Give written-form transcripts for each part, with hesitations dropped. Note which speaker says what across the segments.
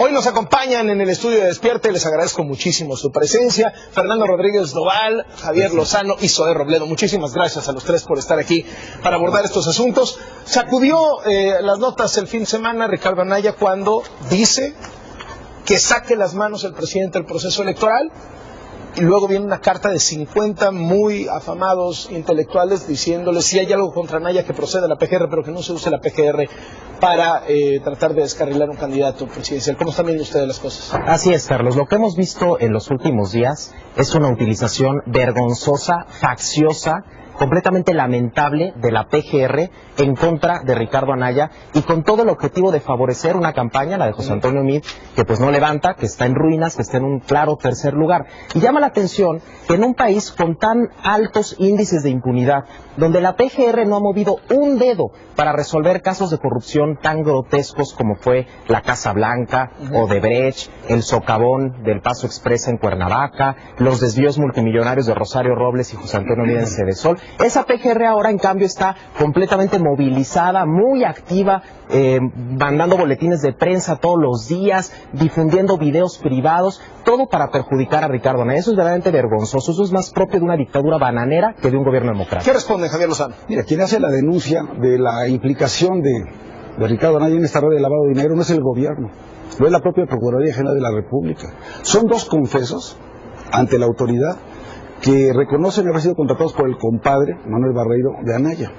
Speaker 1: Hoy nos acompañan en el estudio de Despierte, les agradezco muchísimo su presencia. Fernando Rodríguez Doval, Javier Lozano y Zoé Robledo. Muchísimas gracias a los tres por estar aquí para abordar estos asuntos. Sacudió las notas el fin de semana Ricardo Anaya cuando dice que saque las manos el presidente del proceso electoral. Y luego viene una carta de 50 muy afamados intelectuales diciéndole si hay algo contra Anaya que proceda a la PGR, pero que no se use la PGR para tratar de descarrilar un candidato presidencial. ¿Cómo están viendo ustedes las cosas?
Speaker 2: Así es, Carlos. Lo que hemos visto en los últimos días es una utilización vergonzosa, facciosa, completamente lamentable de la PGR en contra de Ricardo Anaya y con todo el objetivo de favorecer una campaña, la de José Antonio Meade, que pues no levanta, que está en ruinas, que está en un claro tercer lugar. Y llama la atención que en un país con tan altos índices de impunidad, donde la PGR no ha movido un dedo para resolver casos de corrupción tan grotescos como fue la Casa Blanca, Odebrecht, el socavón del Paso Express en Cuernavaca, los desvíos multimillonarios de Rosario Robles y José Antonio Meade en Cedesol. Esa PGR ahora, en cambio, está completamente movilizada, muy activa, mandando boletines de prensa todos los días, difundiendo videos privados, todo para perjudicar a Ricardo Anaya. Eso es verdaderamente vergonzoso. Eso es más propio de una dictadura bananera que de un gobierno democrático.
Speaker 1: ¿Qué responde Javier Lozano?
Speaker 3: Mira, quien hace la denuncia de la implicación de Ricardo Anaya en esta red de lavado de dinero no es el gobierno, no es la propia Procuraduría General de la República. Son dos confesos ante la autoridad que reconocen haber sido contratados por el compadre Manuel Barreiro de Anaya,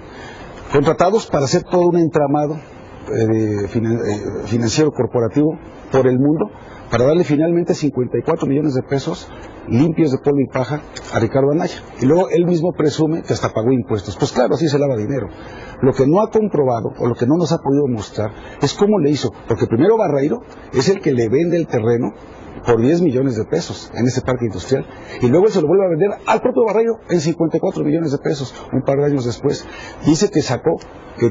Speaker 3: contratados para hacer todo un entramado financiero corporativo por el mundo, para darle finalmente 54 millones de pesos limpios de polvo y paja a Ricardo Anaya. Y luego él mismo presume que hasta pagó impuestos. Pues claro, así se lava dinero. Lo que no ha comprobado, o lo que no nos ha podido mostrar, es cómo le hizo. Porque primero Barreiro es el que le vende el terreno por 10 millones de pesos en ese parque industrial, y luego él se lo vuelve a vender al propio Barreiro en 54 millones de pesos un par de años después. Dice que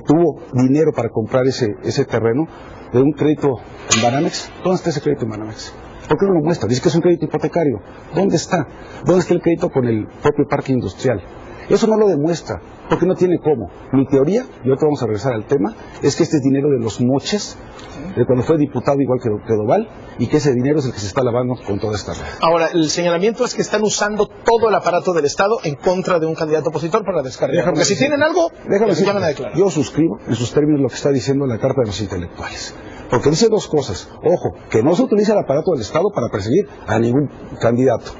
Speaker 3: tuvo dinero para comprar ese terreno de un crédito en Banamex. ¿Dónde está ese crédito en Banamex? ¿Por qué no lo muestra? Dice que es un crédito hipotecario. ¿Dónde está? ¿Dónde está el crédito con el propio parque industrial? Eso no lo demuestra, porque no tiene cómo. Mi teoría, y ahorita vamos a regresar al tema, es que este es dinero de los moches, de cuando fue diputado igual que Doval, y que ese dinero es el que se está lavando con toda esta red.
Speaker 1: Ahora, el señalamiento es que están usando todo el aparato del Estado en contra de un candidato opositor para descargar. Porque si tienen algo, llaman a declarar.
Speaker 3: Yo suscribo en sus términos lo que está diciendo la Carta de los Intelectuales. Porque dice dos cosas. Ojo, que no se utiliza el aparato del Estado para perseguir a ningún candidato.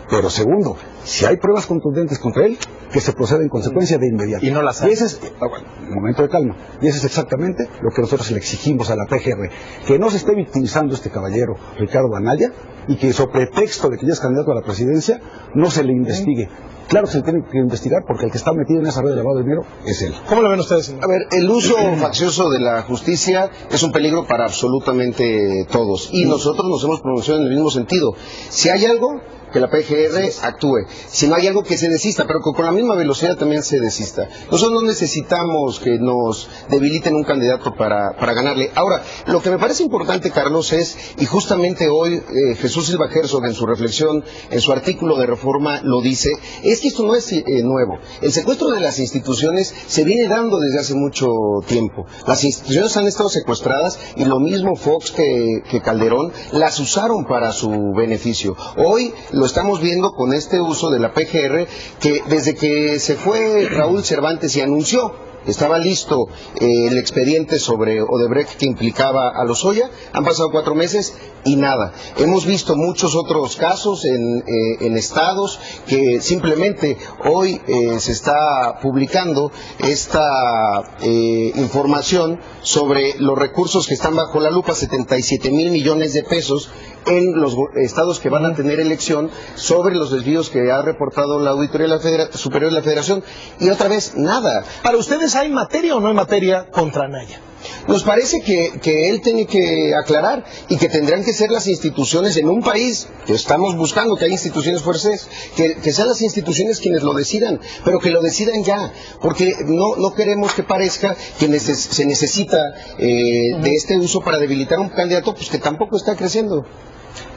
Speaker 3: Pero segundo, si hay pruebas contundentes contra él, que se proceda en consecuencia de inmediato.
Speaker 1: Y no las hay.
Speaker 3: Y ese es, un momento de calma, y ese es exactamente lo que nosotros le exigimos a la PGR, que no se esté victimizando este caballero Ricardo Anaya, y que sobre pretexto de que ya es candidato a la presidencia, no se le investigue. Claro que se tiene que investigar porque el que está metido en esa red de lavado de dinero es él.
Speaker 1: ¿Cómo lo ven ustedes, señor?
Speaker 4: A ver, el uso faccioso de la justicia es un peligro para absolutamente todos. Y nosotros nos hemos pronunciado en el mismo sentido. Si hay algo, que la PGR actúe. Si no hay algo que se desista, pero que con la misma velocidad también se desista. Nosotros no necesitamos que nos debiliten un candidato para ganarle. Ahora, lo que me parece importante, Carlos, es, y justamente hoy Jesús Silva Herzog en su reflexión, en su artículo de Reforma lo dice, es que esto no es nuevo. El secuestro de las instituciones se viene dando desde hace mucho tiempo. Las instituciones han estado secuestradas y lo mismo Fox que Calderón las usaron para su beneficio. Hoy lo estamos viendo con este uso de la PGR, que desde que se fue Raúl Cervantes y anunció estaba listo el expediente sobre Odebrecht que implicaba a Lozoya, han pasado 4 meses y nada. Hemos visto muchos otros casos en estados que simplemente hoy se está publicando esta información sobre los recursos que están bajo la lupa, 77,000 millones de pesos en los estados que van a tener elección, sobre los desvíos que ha reportado la Auditoría Superior de la Federación, y otra vez nada.
Speaker 1: ¿Para ustedes hay materia o no hay materia contra Anaya?
Speaker 4: Nos parece que él tiene que aclarar, y que tendrán que ser las instituciones en un país que estamos buscando que haya instituciones fuertes, que sean las instituciones quienes lo decidan, pero que lo decidan ya, porque no queremos que parezca que se necesita de este uso para debilitar a un candidato pues que tampoco está creciendo.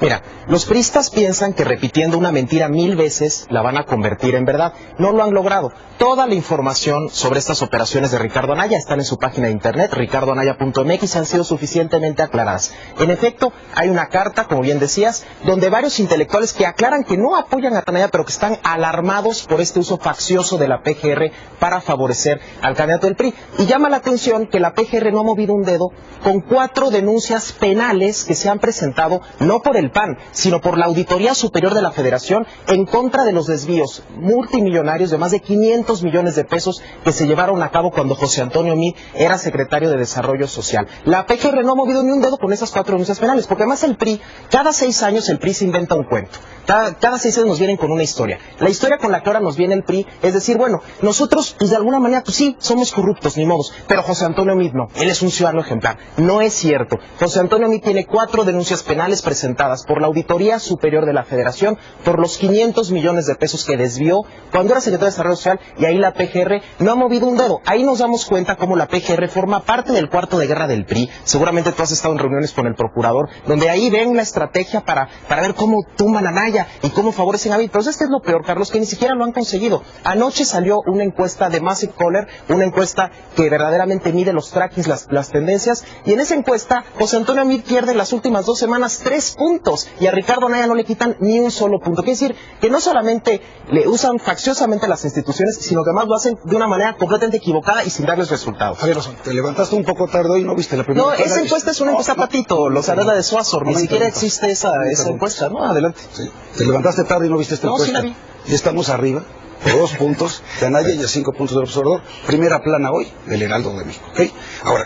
Speaker 2: Mira, los priistas piensan que repitiendo una mentira 1000 veces la van a convertir en verdad. No lo han logrado. Toda la información sobre estas operaciones de Ricardo Anaya están en su página de internet, ricardoanaya.mx, han sido suficientemente aclaradas. En efecto, hay una carta, como bien decías, donde varios intelectuales que aclaran que no apoyan a Anaya, pero que están alarmados por este uso faccioso de la PGR para favorecer al candidato del PRI. Y llama la atención que la PGR no ha movido un dedo con 4 denuncias penales que se han presentado, no por el PAN, sino por la Auditoría Superior de la Federación, en contra de los desvíos multimillonarios de más de 500 millones de pesos que se llevaron a cabo cuando José Antonio Meade era secretario de Desarrollo Social. La PGR no ha movido ni un dedo con esas 4 denuncias penales, porque además el PRI, cada 6 años el PRI se inventa un cuento. Cada 6 años nos vienen con una historia. La historia con la que ahora nos viene el PRI es decir, bueno, nosotros pues de alguna manera, pues sí, somos corruptos, ni modos, pero José Antonio Meade no, él es un ciudadano ejemplar. No es cierto. José Antonio Meade tiene 4 denuncias penales presentadas por la Auditoría Superior de la Federación por los 500 millones de pesos que desvió cuando era secretario de Desarrollo Social, y ahí la PGR no ha movido un dedo. Ahí nos damos cuenta cómo la PGR forma parte del cuarto de guerra del PRI. Seguramente tú has estado en reuniones con el procurador, donde ahí ven la estrategia para ver cómo tumban a Anaya y cómo favorecen a Meade. Pero es que es lo peor, Carlos, que ni siquiera lo han conseguido. Anoche salió una encuesta de Massive Caller, una encuesta que verdaderamente mide los trackings, las tendencias, y en esa encuesta José Antonio Meade pierde en las últimas 2 semanas 3 puntos, y a Ricardo Anaya no le quitan ni un solo punto. Quiere decir que no solamente le usan facciosamente las instituciones, sino que además lo hacen de una manera completamente equivocada y sin darles resultados.
Speaker 3: Javier, te levantaste un poco tarde hoy y no viste la primera.
Speaker 2: No, esa encuesta es una encuesta patito, los hará de Suazor, ni siquiera existe esa encuesta, ¿no? Adelante.
Speaker 3: Sí. Te levantaste tarde y no viste esta encuesta.
Speaker 2: Sí la vi.
Speaker 3: Y estamos arriba, por 2 puntos de Anaya y a 5 puntos del observador. Primera plana hoy del Heraldo de México. ¿Okay? Ahora,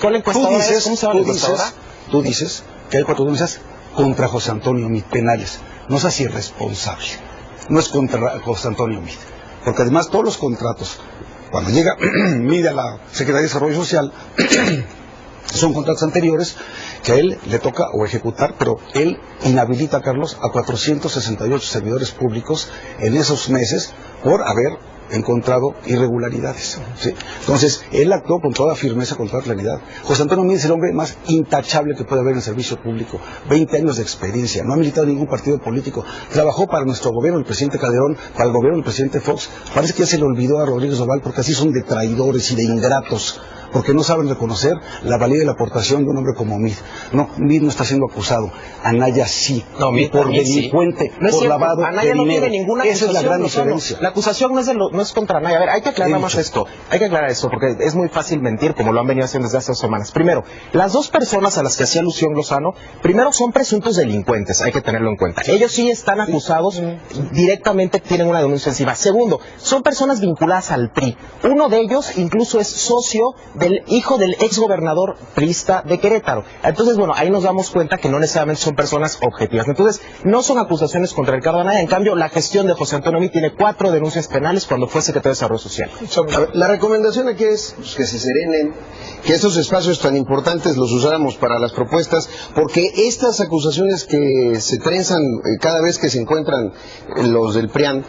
Speaker 2: ¿cuál encuesta es? ¿Cómo se llama la encuestadora?
Speaker 3: Tú dices que hay 4 denuncias contra José Antonio Meade penales. No seas irresponsable. No es contra José Antonio Meade. Porque además todos los contratos, cuando llega Meade a la Secretaría de Desarrollo Social, son contratos anteriores que a él le toca o ejecutar, pero él inhabilita, Carlos, a 468 servidores públicos en esos meses por haber encontrado irregularidades. ¿Sí? Entonces, él actuó con toda firmeza, con toda claridad. José Antonio Meade es el hombre más intachable que puede haber en el servicio público. 20 años de experiencia, no ha militado en ningún partido político. Trabajó para nuestro gobierno, el presidente Calderón, para el gobierno del presidente Fox. Parece que ya se le olvidó a Rodríguez Doval, porque así son de traidores y de ingratos, porque no saben reconocer la valía y la aportación de un hombre como Meade. No, Meade no está siendo acusado. Anaya sí.
Speaker 2: No, Meade
Speaker 3: por delincuente,
Speaker 2: sí. No
Speaker 3: por
Speaker 2: cierto.
Speaker 3: lavado
Speaker 2: Anaya
Speaker 3: de
Speaker 2: no
Speaker 3: dinero.
Speaker 2: tiene ninguna
Speaker 3: Esa
Speaker 2: acusación.
Speaker 3: es la gran diferencia.
Speaker 2: La acusación no es contra Anaya. A ver, hay que aclarar más esto. Hay que aclarar esto, porque es muy fácil mentir, como lo han venido haciendo desde hace 2 semanas. Primero, las 2 personas a las que hacía alusión Lozano, primero son presuntos delincuentes, hay que tenerlo en cuenta. Ellos sí están acusados, directamente tienen una denuncia encima. Segundo, son personas vinculadas al PRI. Uno de ellos incluso es socio del hijo del exgobernador priista de Querétaro. Entonces, bueno, ahí nos damos cuenta que no necesariamente son personas objetivas. Entonces, no son acusaciones contra Ricardo Anaya. En cambio, la gestión de José Antonio Meade tiene 4 denuncias penales cuando fue secretario de Desarrollo Social.
Speaker 4: La recomendación aquí es pues, que se serenen, que estos espacios tan importantes los usáramos para las propuestas, porque estas acusaciones que se trenzan cada vez que se encuentran los del PRIAN,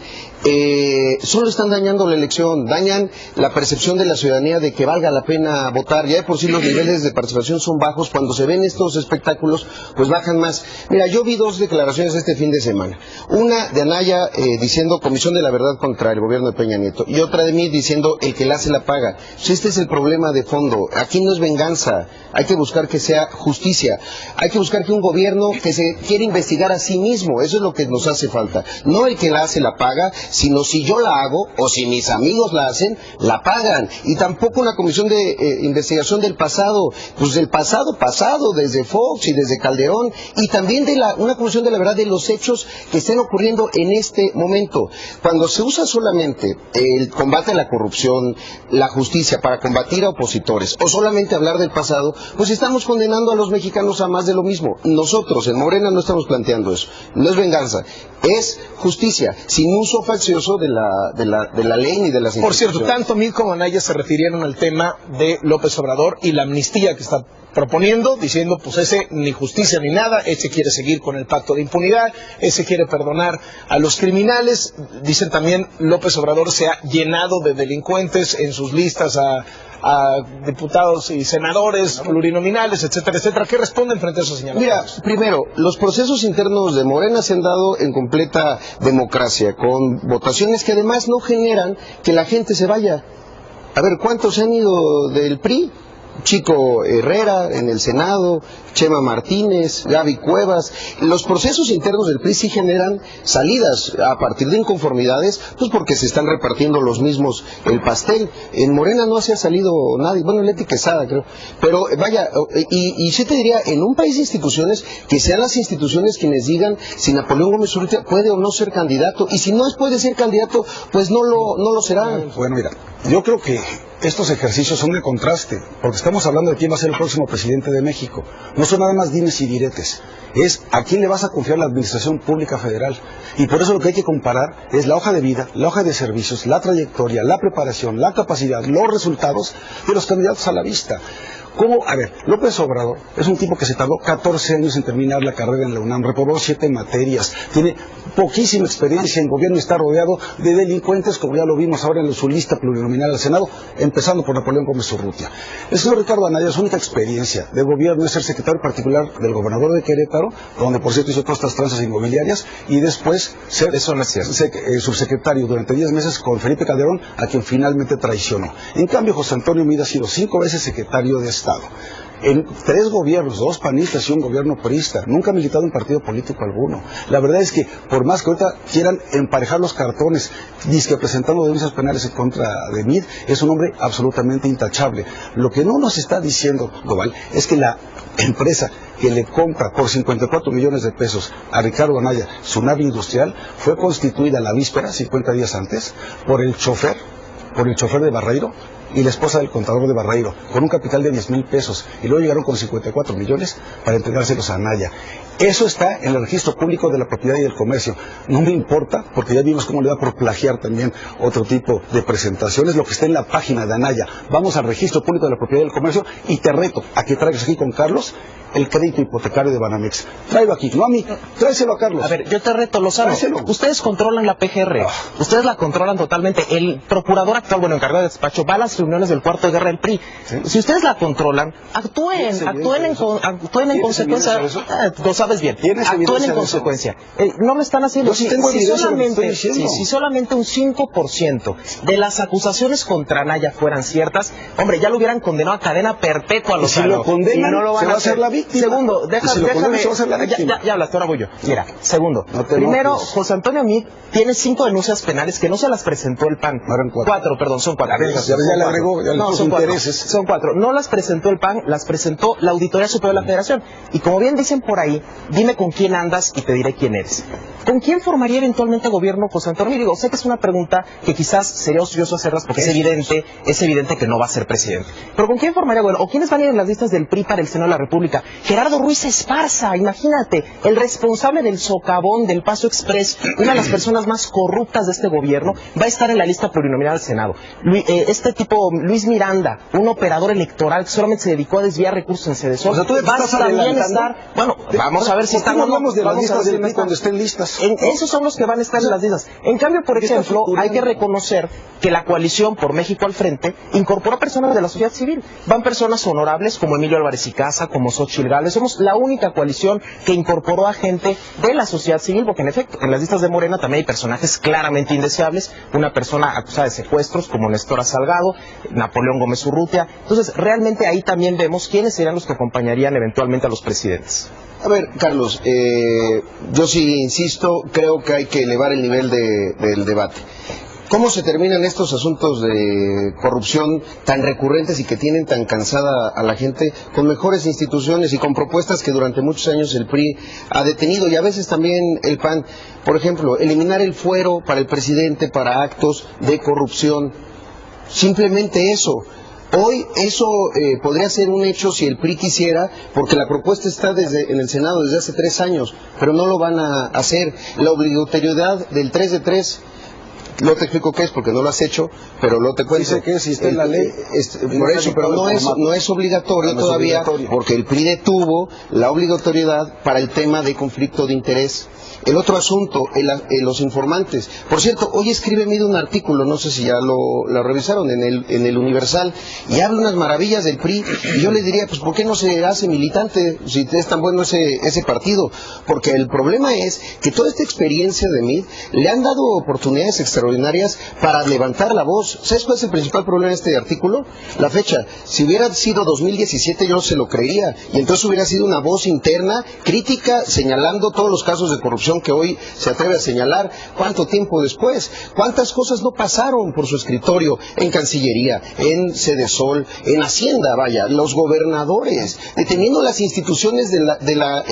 Speaker 4: solo están dañando la elección, dañan la percepción de la ciudadanía de que valga la pena votar. Ya de por sí los niveles de participación son bajos, cuando se ven estos espectáculos pues bajan más. Mira, yo vi 2 declaraciones este fin de semana, una de Anaya diciendo Comisión de la Verdad contra el gobierno de Peña Nieto, y otra de mí diciendo el que la hace la paga. Pues este es el problema de fondo. Aquí no es venganza, hay que buscar que sea justicia, hay que buscar que un gobierno que se quiere investigar a sí mismo, eso es lo que nos hace falta, no el que la hace la paga, sino si yo la hago o si mis amigos la hacen, la pagan. Y tampoco una comisión de investigación del pasado, pues del pasado, desde Fox y desde Calderón, y también de una comisión de la verdad de los hechos que estén ocurriendo en este momento. Cuando se usa solamente el combate a la corrupción, la justicia para combatir a opositores, o solamente hablar del pasado, pues estamos condenando a los mexicanos a más de lo mismo. Nosotros en Morena no estamos planteando eso, no es venganza, es justicia, sin uso faccioso de la ley ni de las instituciones.
Speaker 1: Por cierto, tanto Meade como Anaya se refirieron al tema de López Obrador y la amnistía que está proponiendo, diciendo pues ese ni justicia ni nada, ese quiere seguir con el pacto de impunidad, ese quiere perdonar a los criminales. Dicen también López Obrador se ha llenado de delincuentes en sus listas a a diputados y senadores plurinominales, etcétera, etcétera. ¿Qué responden frente a esos señalamientos?
Speaker 4: Mira, primero, los procesos internos de Morena se han dado en completa democracia, con votaciones que además no generan que la gente se vaya. A ver, ¿cuántos han ido del PRI? Chico Herrera en el Senado, Chema Martínez, Gaby Cuevas. Los procesos internos del PRI sí generan salidas a partir de inconformidades, pues porque se están repartiendo los mismos el pastel. En Morena no se ha salido nadie, bueno, Leti Quesada creo, pero vaya, y sí te diría, en un país de instituciones, que sean las instituciones quienes digan si Napoleón Gómez Urrutia puede o no ser candidato, y si no puede ser candidato, pues no lo será.
Speaker 3: Bueno, mira, yo creo que estos ejercicios son de contraste, porque estamos hablando de quién va a ser el próximo presidente de México. No son nada más dimes y diretes, es a quién le vas a confiar la administración pública federal. Y por eso lo que hay que comparar es la hoja de vida, la hoja de servicios, la trayectoria, la preparación, la capacidad, los resultados de los candidatos a la vista. ¿Cómo? A ver, López Obrador es un tipo que se tardó 14 años en terminar la carrera en la UNAM, reprobó 7 materias, tiene poquísima experiencia en gobierno y está rodeado de delincuentes, como ya lo vimos ahora en su lista plurinominal al Senado, empezando por Napoleón Gómez Urrutia. El señor Ricardo Anaya, su única experiencia de gobierno es ser secretario particular del gobernador de Querétaro, donde por cierto hizo todas estas tranzas inmobiliarias, y después ser subsecretario durante 10 meses con Felipe Calderón, a quien finalmente traicionó. En cambio, José Antonio Meade ha sido 5 veces secretario de Estado. En 3 gobiernos, 2 panistas y un gobierno priista, nunca ha militado en partido político alguno. La verdad es que, por más que ahorita quieran emparejar los cartones, dizque presentando denuncias penales en contra de Meade, es un hombre absolutamente intachable. Lo que no nos está diciendo Doval es que la empresa que le compra por 54 millones de pesos a Ricardo Anaya su nave industrial fue constituida la víspera, 50 días antes, por el chofer de Barreiro y la esposa del contador de Barreiro, con un capital de 10,000 pesos, y luego llegaron con 54 millones para entregárselos a Anaya. Eso está en el registro público de la propiedad y del comercio. No me importa, porque ya vimos cómo le da por plagiar también otro tipo de presentaciones, lo que está en la página de Anaya. Vamos al registro público de la propiedad y del comercio, y te reto a que traigas aquí con Carlos el crédito hipotecario de Banamex. Tráelo aquí, no a mí, tráeselo a Carlos.
Speaker 2: A ver, yo te reto, Lozano.
Speaker 3: Tráeselo.
Speaker 2: Ustedes controlan la PGR, ustedes la controlan totalmente. El procurador actual, bueno, encargado de despacho, va a las reuniones del cuarto de guerra del PRI. ¿Sí? Si ustedes la controlan, actúen en consecuencia. Lo sabes bien, actúen en consecuencia. No lo están haciendo. Si solamente un 5% de las acusaciones contra Anaya fueran ciertas, hombre, ya lo hubieran condenado a cadena perpetua a los
Speaker 3: si lo condenan, no lo van a hacer la víctima.
Speaker 2: Segundo, déjame, ya hablaste, ahora voy yo. Mira, segundo, primero, José Antonio Meade tiene 5 denuncias penales que no se las presentó el PAN. Son 4.
Speaker 3: Ya le agregó,
Speaker 2: son 4. Son 4. No las presentó el PAN, las presentó la Auditoría Superior de la Federación. Y como bien dicen por ahí, dime con quién andas y te diré quién eres. ¿Con quién formaría eventualmente gobierno José Antonio Meade? Digo, sé que es una pregunta que quizás sería ocioso hacerlas porque es evidente que no va a ser presidente. Pero ¿con quién formaría gobierno? ¿O quiénes van a ir en las listas del PRI para el Senado de la República? Gerardo Ruiz Esparza, imagínate, el responsable del socavón, del Paso Express, una de las personas más corruptas de este gobierno, va a estar en la lista plurinominal del Senado. Este tipo, Luis Miranda, un operador electoral que solamente se dedicó a desviar recursos en Sedesol,
Speaker 3: o sea, ¿tú
Speaker 2: va a también estar... Bueno, vamos a ver si están...
Speaker 3: hablamos de las listas del PRI cuando estén listas.
Speaker 2: Esos son los que van a estar en las listas. En cambio, por ejemplo, hay que reconocer que la coalición por México al Frente incorporó personas de la sociedad civil. Van personas honorables como Emilio Álvarez y Casa, como Xochitl Gálvez. Somos la única coalición que incorporó a gente de la sociedad civil, porque en efecto, en las listas de Morena también hay personajes claramente indeseables. Una persona acusada de secuestros como Néstor Salgado, Napoleón Gómez Urrutia. Entonces, realmente ahí también vemos quiénes serían los que acompañarían eventualmente a los presidentes.
Speaker 4: A ver, Carlos, yo sí insisto, creo que hay que elevar el nivel del debate. ¿Cómo se terminan estos asuntos de corrupción tan recurrentes y que tienen tan cansada a la gente con mejores instituciones y con propuestas que durante muchos años el PRI ha detenido y a veces también el PAN? Por ejemplo, eliminar el fuero para el presidente para actos de corrupción. Simplemente eso. Hoy eso podría ser un hecho si el PRI quisiera, porque la propuesta está en el Senado desde hace 3 años, pero no lo van a hacer. La obligatoriedad del 3 de 3, Luego te explico qué es, porque no lo has hecho, pero luego te cuento.
Speaker 3: Dice que si está en la ley.
Speaker 4: Por eso, pero no es obligatorio todavía, porque el PRI detuvo la obligatoriedad para el tema de conflicto de interés. El otro asunto, los informantes. Por cierto, hoy escribe Mide un artículo, no sé si ya lo revisaron, en el Universal, y habla unas maravillas del PRI, y yo le diría, pues ¿por qué no se hace militante si es tan bueno ese partido? Porque el problema es que toda esta experiencia de Mid le han dado oportunidades extraordinarias para levantar la voz. ¿Sabes cuál es el principal problema de este artículo? La fecha. Si hubiera sido 2017 yo se lo creería, y entonces hubiera sido una voz interna, crítica, señalando todos los casos de corrupción que hoy se atreve a señalar. ¿Cuánto tiempo después? ¿Cuántas cosas no pasaron por su escritorio? En Cancillería, en Sedesol, en Hacienda, vaya, los gobernadores, deteniendo las instituciones de la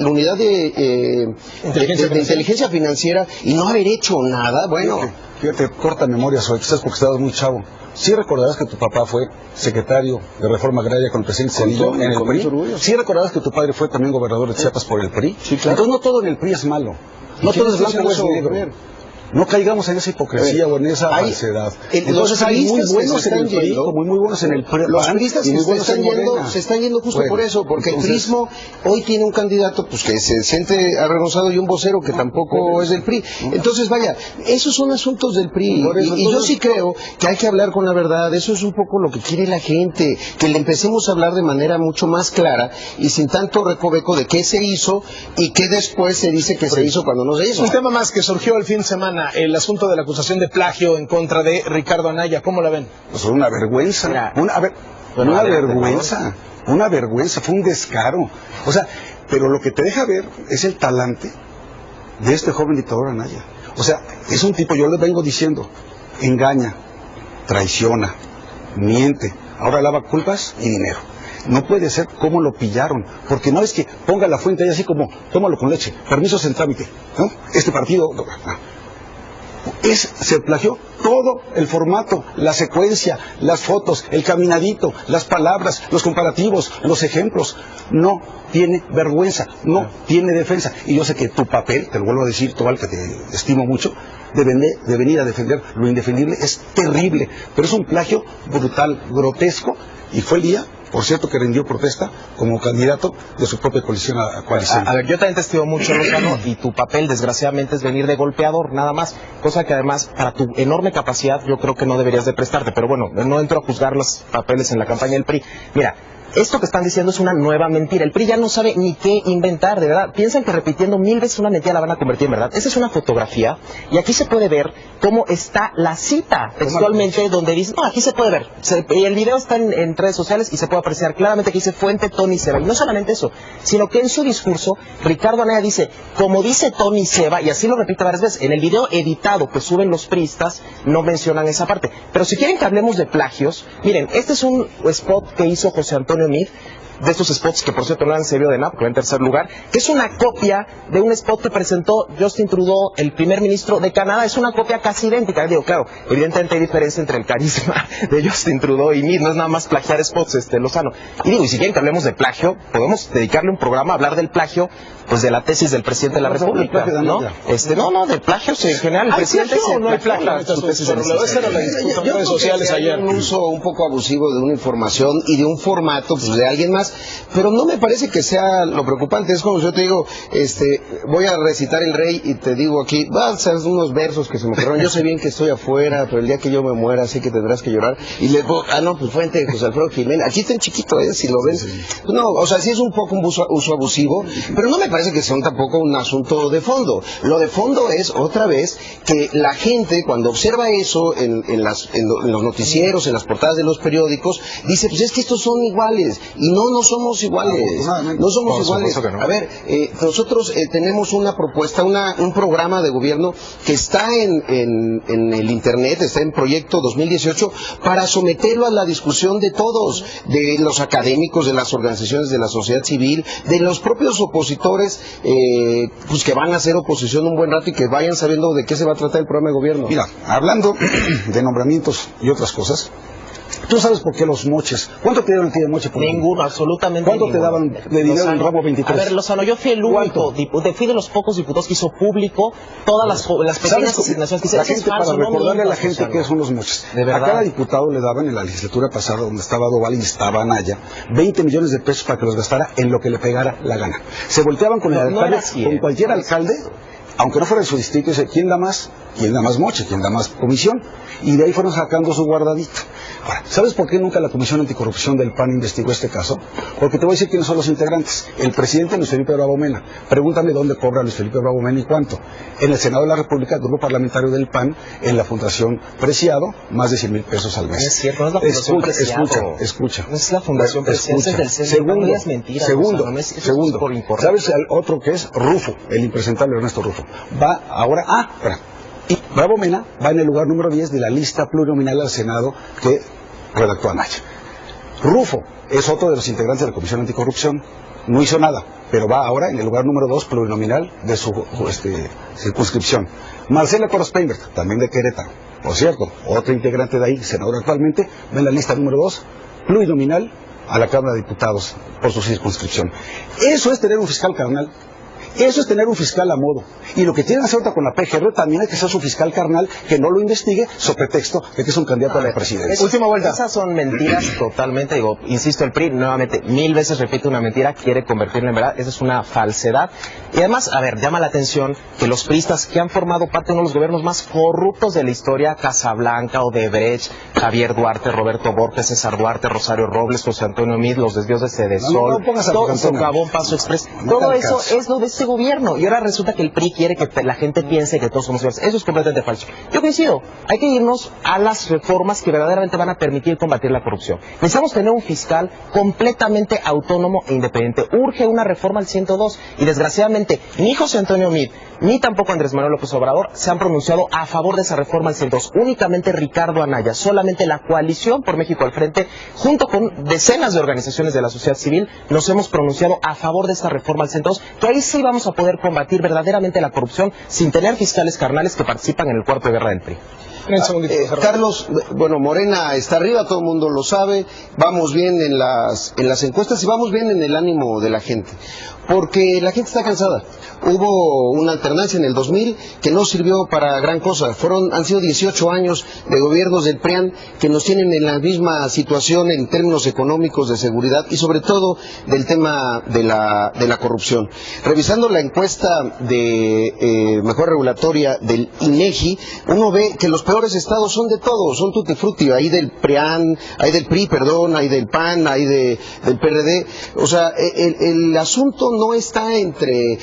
Speaker 4: unidad de inteligencia financiera y no haber hecho nada. Bueno,
Speaker 3: fíjate, corta memoria, soy, quizás porque estabas muy chavo. Sí recordarás que tu papá fue secretario de Reforma Agraria con el presidente Cedillo en el PRI. Sí recordarás que tu padre fue también gobernador de Chiapas por el PRI.
Speaker 4: Sí, claro.
Speaker 3: Entonces no todo en el PRI es malo. No todo es blanco o es negro. No caigamos en esa hipocresía o en esa falsedad.
Speaker 4: Entonces hay muy buenos en el PRI,
Speaker 3: muy buenos en el PRI.
Speaker 4: Los priistas se están yendo justo por eso, porque el PRIismo hoy tiene un candidato pues que se siente avergonzado y un vocero que tampoco es del PRI. Entonces, vaya, esos son asuntos del PRI. Y yo sí creo que hay que hablar con la verdad. Eso es un poco lo que quiere la gente, que le empecemos a hablar de manera mucho más clara y sin tanto recoveco de qué se hizo y qué después se dice que se hizo cuando no se hizo.
Speaker 1: Un tema más que surgió el fin de semana, el asunto de la acusación de plagio en contra de Ricardo Anaya. ¿Cómo la ven?
Speaker 3: Pues una vergüenza. Una vergüenza, fue un descaro. O sea, pero lo que te deja ver es el talante de este joven dictador Anaya. O sea, es un tipo, yo le vengo diciendo, engaña, traiciona, miente, ahora lava culpas y dinero. No puede ser cómo lo pillaron, porque no es que ponga la fuente ahí así como, tómalo con leche, permisos en trámite, ¿no? Este partido... No. Se plagió todo el formato, la secuencia, las fotos, el caminadito, las palabras, los comparativos, los ejemplos. No tiene vergüenza, no tiene defensa. Y yo sé que tu papel, te lo vuelvo a decir, tú al que te estimo mucho, de venir a defender lo indefendible es terrible, pero es un plagio brutal, grotesco, y fue el día, por cierto, que rindió protesta como candidato de su propia coalición.
Speaker 2: A ver, yo también te estimo mucho, Lozano, y tu papel, desgraciadamente, es venir de golpeador, nada más, cosa que además, para tu enorme capacidad, yo creo que no deberías de prestarte, pero bueno, no entro a juzgar los papeles en la campaña del PRI. Mira, esto que están diciendo es una nueva mentira. El PRI ya no sabe ni qué inventar, de verdad. Piensan que repitiendo 1000 veces una mentira la van a convertir en verdad. Esa es una fotografía y aquí se puede ver cómo está la cita textualmente donde dice, no, aquí se puede ver. El video está en redes sociales y se puede apreciar claramente que dice fuente Tony Seba. Y no solamente eso, sino que en su discurso Ricardo Anaya dice, como dice Tony Seba, y así lo repite varias veces. En el video editado que suben los priistas no mencionan esa parte. Pero si quieren que hablemos de plagios, miren, este es un spot que hizo José Antonio Meade, de estos spots que por cierto no han servido de nada, porque va en tercer lugar, que es una copia de un spot que presentó Justin Trudeau, el primer ministro de Canadá. Es una copia casi idéntica. Digo, claro, evidentemente hay diferencia entre el carisma de Justin Trudeau y Meade, no es nada más plagiar spots, Lozano. Y digo, y si quieren que hablemos de plagio, podemos dedicarle un programa a hablar del plagio, pues de la tesis del presidente de la República, ¿no? No, de plagios en general.
Speaker 1: ¿Hay plagio o no hay plagio?
Speaker 4: Yo redes sociales ayer. Un uso un poco abusivo de una información y de un formato pues, de alguien más, pero no me parece que sea lo preocupante. Es como si yo te digo, voy a recitar el Rey y te digo aquí, vas a hacer unos versos que se me ocurrieron. Yo sé bien que estoy afuera, pero el día que yo me muera sé que tendrás que llorar. Y le digo, pues fuente de José Alfredo Jiménez. Aquí está en chiquito, si lo ven. No, o sea, sí es un poco un uso abusivo, pero no me parece que sea tampoco un asunto de fondo. Lo de fondo es, otra vez, que la gente, cuando observa eso en los noticieros, en las portadas de los periódicos, dice, pues es que estos son iguales. Y no somos iguales. No somos iguales. No. A ver, nosotros tenemos una propuesta, un programa de gobierno que está en el Internet, está en Proyecto 2018, para someterlo a la discusión de todos, de los académicos, de las organizaciones de la sociedad civil, de los propios opositores, pues que van a hacer oposición un buen rato y que vayan sabiendo de qué se va a tratar el programa de gobierno.
Speaker 3: Mira, hablando de nombramientos y otras cosas, ¿Tú sabes por qué los moches? ¿Cuánto te dieron el de moche?
Speaker 2: Ninguno, absolutamente
Speaker 3: ¿Cuánto
Speaker 2: ninguno.
Speaker 3: te daban de dinero en Ramo 23?
Speaker 2: A ver, Lozano, yo fui el único, fui de los pocos diputados que hizo público todas las pequeñas asignaciones que hice.
Speaker 3: La gente,
Speaker 2: falso,
Speaker 3: para recordarle a la
Speaker 2: mientas,
Speaker 3: gente
Speaker 2: Lozano.
Speaker 3: qué son los moches.
Speaker 2: De verdad.
Speaker 3: A cada diputado le daban en la legislatura pasada, donde estaba Doval y estaba Anaya, 20 millones de pesos para que los gastara en lo que le pegara la gana. Se volteaban con el alcalde, con cualquier alcalde, aunque no fuera de su distrito, y dice, ¿quién da más? ¿Quién da más moche? ¿Quién da más comisión? Y de ahí fueron sacando su guardadito. Ahora, ¿sabes por qué nunca la Comisión Anticorrupción del PAN investigó este caso? Porque te voy a decir quiénes son los integrantes. El presidente Luis Felipe Bravo Mena. Pregúntame dónde cobra Luis Felipe Bravo Mena y cuánto. En el Senado de la República, grupo parlamentario del PAN, en la Fundación Preciado, más de 100,000 pesos al mes.
Speaker 2: No es cierto, no es la Fundación Preciado.
Speaker 3: Escucha.
Speaker 2: No es la Fundación Preciado, es del centro. No es mentira.
Speaker 3: Segundo.
Speaker 2: Por incorrecto.
Speaker 3: ¿Sabes el otro que es? Rufo, el impresentable Ernesto Rufo. Va ahora, espera. Y Bravo Mena va en el lugar número 10 de la lista plurinominal al Senado que redactó Anaya. Rufo es otro de los integrantes de la Comisión Anticorrupción. No hizo nada, pero va ahora en el lugar número 2 plurinominal de su circunscripción. Marcela Corospenberg, también de Querétaro. Por cierto, otro integrante de ahí, senador actualmente, va en la lista número 2 plurinominal a la Cámara de Diputados por su circunscripción. Eso es tener un fiscal carnal. Eso es tener un fiscal a modo. Y lo que tienen hacer ahorita con la PGR también hay que ser su fiscal carnal, que no lo investigue sobre pretexto de que es un candidato a la presidencia.
Speaker 2: Última vuelta. Esas son mentiras totalmente, insisto, el PRI nuevamente, 1000 veces repite una mentira, quiere convertirla en verdad, esa es una falsedad. Y además, a ver, llama la atención que los priistas que han formado parte de uno de los gobiernos más corruptos de la historia, Casablanca, Odebrecht, Javier Duarte, Roberto Borges, César Duarte, Rosario Robles, José Antonio Meade, los desvíos de Cedesol, todo Socavón, Paso Express, todo eso es lo de este gobierno, y ahora resulta que el PRI quiere que la gente piense que todos somos iguales. Eso es completamente falso. Yo coincido, hay que irnos a las reformas que verdaderamente van a permitir combatir la corrupción. Necesitamos tener un fiscal completamente autónomo e independiente. Urge una reforma al 102, y desgraciadamente ni José Antonio Meade, ni tampoco Andrés Manuel López Obrador se han pronunciado a favor de esa reforma al 102. Únicamente Ricardo Anaya, solamente la coalición por México al frente, junto con decenas de organizaciones de la sociedad civil, nos hemos pronunciado a favor de esta reforma al 102, que ahí sí vamos a poder combatir verdaderamente la corrupción sin tener fiscales carnales que participan en el cuarto de guerra del PRI.
Speaker 4: Carlos, bueno, Morena está arriba, todo el mundo lo sabe, vamos bien en las encuestas y vamos bien en el ánimo de la gente, porque la gente está cansada. Hubo una alternancia en el 2000 que no sirvió para gran cosa. Han sido 18 años de gobiernos del PRIAN que nos tienen en la misma situación en términos económicos, de seguridad y sobre todo del tema de la corrupción. Revisando la encuesta de mejor regulatoria del INEGI, uno ve que los peores estados son de todos, son tutti frutti, hay del PRIAN, hay del PRI, perdón, hay del PAN, hay del PRD. O sea, el asunto no está entre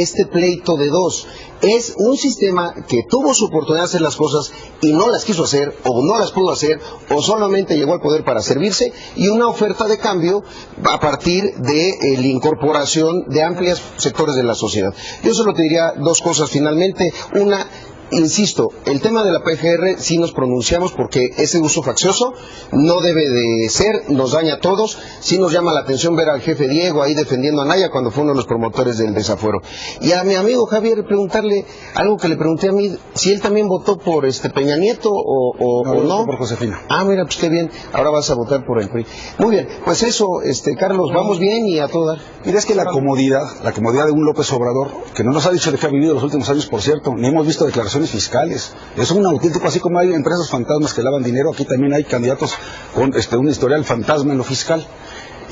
Speaker 4: este pleito de dos. Es un sistema que tuvo su oportunidad de hacer las cosas y no las quiso hacer, o no las pudo hacer, o solamente llegó al poder para servirse, y una oferta de cambio a partir de la incorporación de amplios sectores de la sociedad. Yo solo te diría dos cosas finalmente. Una, insisto, el tema de la PGR sí nos pronunciamos porque ese uso faccioso no debe de ser, nos daña a todos. Sí nos llama la atención ver al jefe Diego ahí defendiendo a Anaya cuando fue uno de los promotores del desafuero. Y a mi amigo Javier preguntarle algo que le pregunté a mí, si él también votó por Peña Nieto o no.
Speaker 3: Por Josefina.
Speaker 4: Mira, pues qué bien, ahora vas a votar por el PRI. Muy bien, pues eso, Carlos, vamos bien y a todo dar.
Speaker 3: Mira, es que la comodidad de un López Obrador, que no nos ha dicho de qué ha vivido los últimos años, por cierto, ni hemos visto declaraciones fiscales. Es un auténtico, así como hay empresas fantasmas que lavan dinero, aquí también hay candidatos con un historial fantasma en lo fiscal.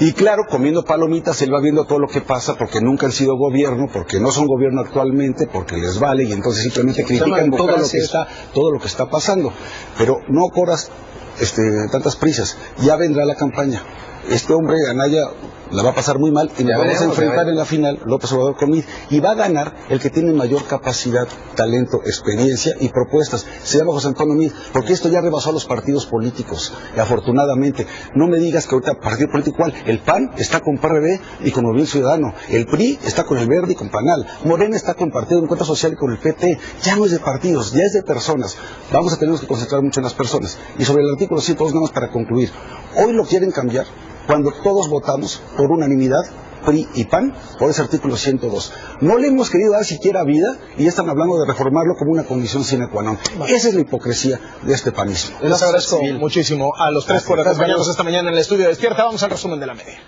Speaker 3: Y claro, comiendo palomitas, él va viendo todo lo que pasa porque nunca han sido gobierno, porque no son gobierno actualmente, porque les vale, y entonces simplemente critican todo lo que está pasando. Pero no corras tantas prisas, ya vendrá la campaña. Este hombre, Anaya, la va a pasar muy mal y nos vamos a enfrentar en la final, López Obrador con Meade, y va a ganar el que tiene mayor capacidad, talento, experiencia y propuestas. Se llama José Antonio Meade, porque esto ya rebasó a los partidos políticos, y afortunadamente. No me digas que ahorita partido político, ¿cuál? El PAN está con PRD y con Movimiento Ciudadano, el PRI está con el Verde y con PANAL, Morena está con Partido de Encuentro Social y con el PT. Ya no es de partidos, ya es de personas. Vamos a tener que concentrar mucho en las personas. Y sobre el artículo 102, nada más para concluir, hoy lo quieren cambiar cuando todos votamos por unanimidad, PRI y PAN, por ese artículo 102. No le hemos querido dar siquiera vida y ya están hablando de reformarlo como una condición sine qua non. Esa es la hipocresía de este panismo.
Speaker 1: Les agradezco muchísimo a los tres por acompañarnos esta mañana en el estudio de Despierta. Vamos al resumen de la media.